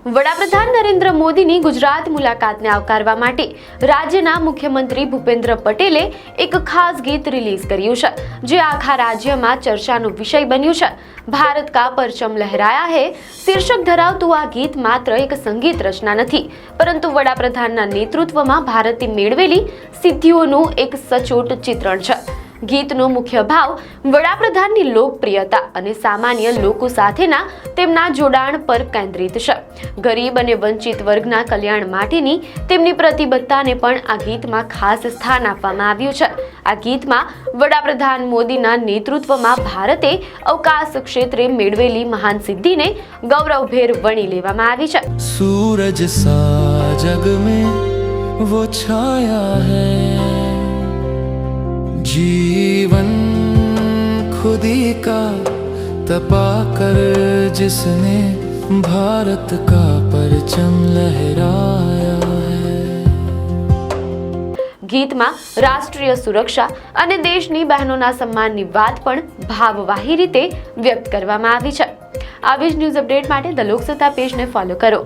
વડાપ્રધાન નરેન્દ્ર મોદીની ગુજરાત મુલાકાતને આવકારવા માટે રાજ્યના મુખ્યમંત્રી ભૂપેન્દ્ર પટેલે એક ખાસ ગીત રિલીઝ કર્યું છે, જે આખા રાજ્યમાં ચર્ચાનો વિષય બન્યું છે। ભારત કા પરચમ લહેરાયા હે શીર્ષક ધરાવતું આ ગીત માત્ર એક સંગીત રચના નથી, પરંતુ વડાપ્રધાનના નેતૃત્વમાં ભારતે મેળવેલી સિદ્ધિઓનું એક સચોટ ચિત્રણ છે। ગીતનો મુખ્ય ભાવ વડાપ્રધાનની લોકપ્રિયતા અને સામાન્ય લોકો સાથેના તેમના જોડાણ પર કેન્દ્રિત છે। ગરીબ અને વંચિત વર્ગના કલ્યાણ માટેની તેમની પ્રતિબદ્ધતાને પણ આ ગીતમાં ખાસ સ્થાન આપવામાં આવ્યું છે। આ ગીતમાં વડાપ્રધાન મોદીના નેતૃત્વમાં ભારતે અવકાશ ક્ષેત્રે મેળવેલી મહાન સિદ્ધિને ગૌરવભેર વણી લેવામાં આવી છે। सूरज सा जग में वो छाया है, जीवन खुदी का तपा कर जिसने भारत का परचम लहराया है। ગીતમાં રાષ્ટ્રીય સુરક્ષા અને દેશની બહેનોના સન્માનની વાત પણ ભાવવાહી રીતે વ્યક્ત કરવામાં આવી છે। આવી જ ન્યૂઝ અપડેટ માટે ધ લોકસત્તા પેજને ફોલો કરો।